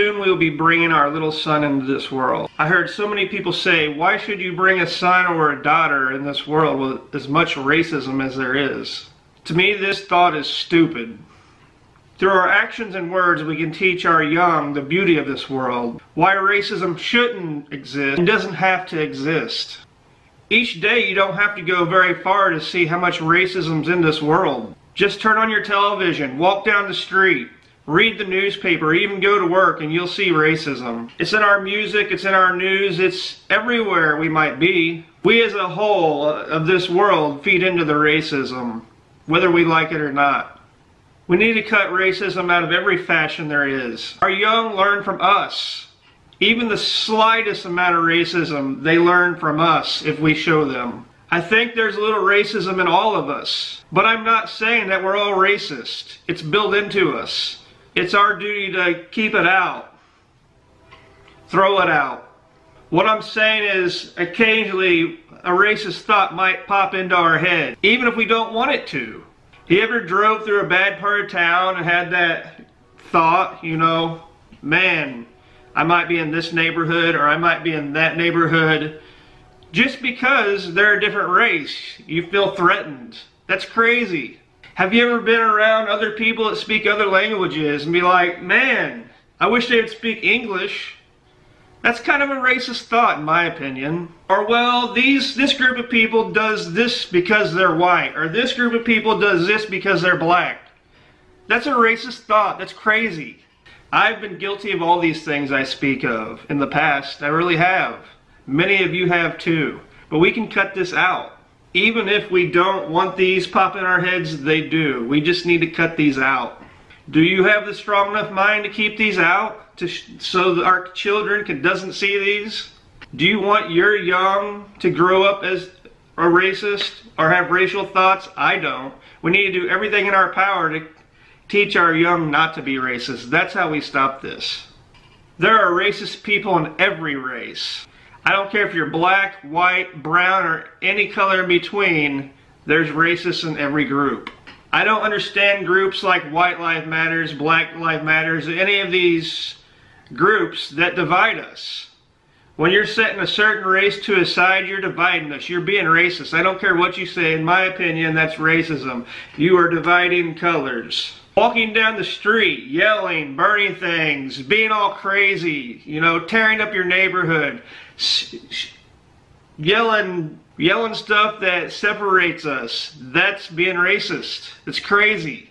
Soon we will be bringing our little son into this world. I heard so many people say, why should you bring a son or a daughter in this world with as much racism as there is? To me, this thought is stupid. Through our actions and words, we can teach our young the beauty of this world, why racism shouldn't exist and doesn't have to exist. Each day you don't have to go very far to see how much racism's in this world. Just turn on your television, walk down the street, read the newspaper, even go to work, and you'll see racism. It's in our music, it's in our news, it's everywhere we might be. We as a whole of this world feed into the racism, whether we like it or not. We need to cut racism out of every fashion there is. Our young learn from us. Even the slightest amount of racism, they learn from us if we show them. I think there's a little racism in all of us, but I'm not saying that we're all racist. It's built into us. It's our duty to keep it out. Throw it out. What I'm saying is, occasionally a racist thought might pop into our head, even if we don't want it to. You ever drove through a bad part of town and had that thought, you know, man, I might be in this neighborhood or I might be in that neighborhood. Just because they're a different race, you feel threatened. That's crazy. Have you ever been around other people that speak other languages and be like, man, I wish they would speak English? That's kind of a racist thought in my opinion. Or well, this group of people does this because they're white, or this group of people does this because they're black. That's a racist thought. That's crazy. I've been guilty of all these things I speak of in the past. I really have. Many of you have too. But we can cut this out. Even if we don't want these pop in our heads, they do. We just need to cut these out. Do you have the strong enough mind to keep these out so that our children doesn't see these? Do you want your young to grow up as a racist or have racial thoughts? I don't. We need to do everything in our power to teach our young not to be racist. That's how we stop this. There are racist people in every race. I don't care if you're black, white, brown, or any color in between, there's racists in every group. I don't understand groups like White Lives Matters, Black Lives Matters, any of these groups that divide us. When you're setting a certain race to a side, you're dividing us. You're being racist. I don't care what you say. In my opinion, that's racism. You are dividing colors. Walking down the street, yelling, burning things, being all crazy, you know, tearing up your neighborhood, yelling stuff that separates us. That's being racist. It's crazy.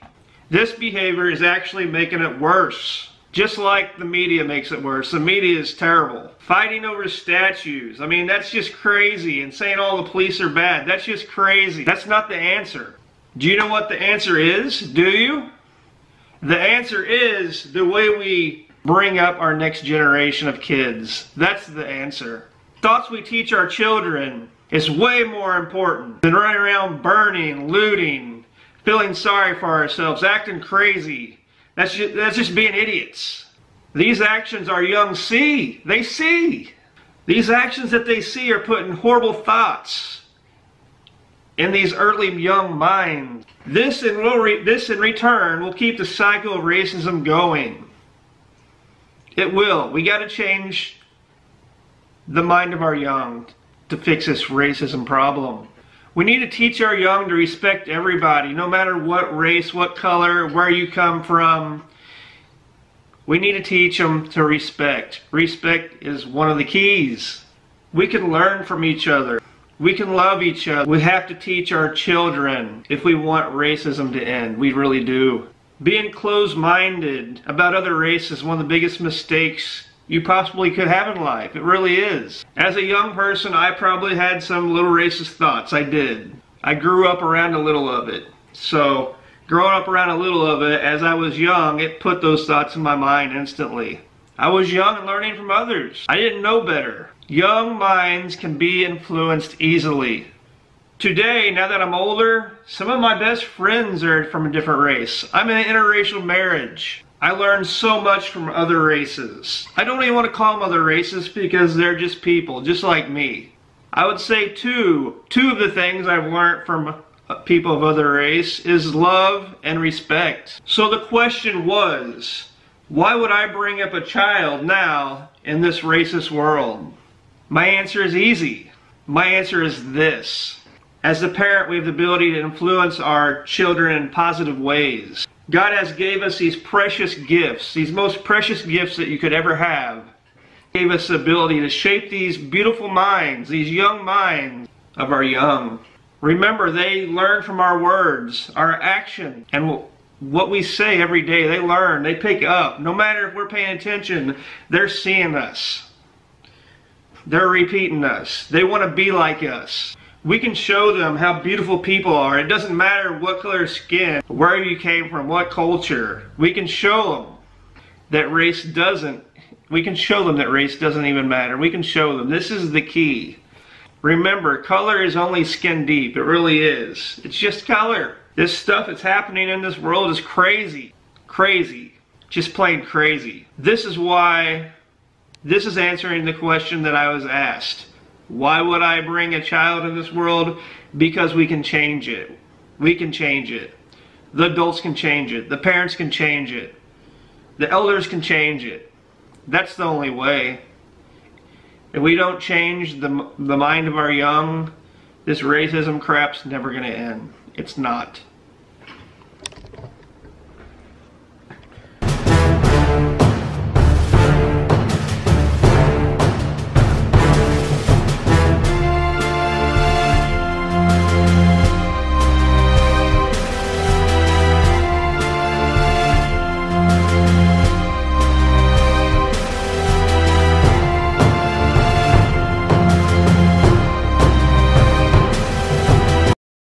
This behavior is actually making it worse. Just like the media makes it worse. The media is terrible. Fighting over statues. I mean, that's just crazy. And saying all the police are bad. That's just crazy. That's not the answer. Do you know what the answer is? Do you? The answer is the way we bring up our next generation of kids. That's the answer. Thoughts we teach our children is way more important than running around burning, looting, feeling sorry for ourselves, acting crazy. That's just being idiots. These actions our young see. They see. These actions that they see are putting horrible thoughts in these early young minds. This in return will keep the cycle of racism going. It will. We got to change the mind of our young to fix this racism problem. We need to teach our young to respect everybody, no matter what race, what color, where you come from. We need to teach them to respect. Respect is one of the keys. We can learn from each other. We can love each other. We have to teach our children if we want racism to end. We really do. Being closed-minded about other races is one of the biggest mistakes you possibly could have in life. It really is. As a young person, I probably had some little racist thoughts. I did. I grew up around a little of it. So, growing up around a little of it, as I was young, it put those thoughts in my mind instantly. I was young and learning from others. I didn't know better. Young minds can be influenced easily. Today, now that I'm older, some of my best friends are from a different race. I'm in an interracial marriage. I learned so much from other races. I don't even want to call them other races because they're just people, just like me. I would say two of the things I've learned from people of other race is love and respect. So the question was, Why would I bring up a child now in this racist world? My answer is easy. My answer is this. As a parent, we have the ability to influence our children in positive ways. God has gave us these precious gifts, these most precious gifts that you could ever have. He gave us the ability to shape these beautiful minds, these young minds of our young. Remember, they learn from our words, our action, and what we say every day. They learn, they pick up. No matter if we're paying attention, they're seeing us. They're repeating us. They want to be like us. We can show them how beautiful people are. It doesn't matter what color skin, where you came from, what culture. We can show them that race doesn't. We can show them that race doesn't even matter. We can show them. This is the key. Remember, color is only skin deep. It really is. It's just color. This stuff that's happening in this world is crazy. Crazy. Just plain crazy. This is why, this is answering the question that I was asked. Why would I bring a child in this world? Because we can change it. We can change it. The adults can change it. The parents can change it. The elders can change it. That's the only way. If we don't change the mind of our young, this racism crap's never going to end. It's not.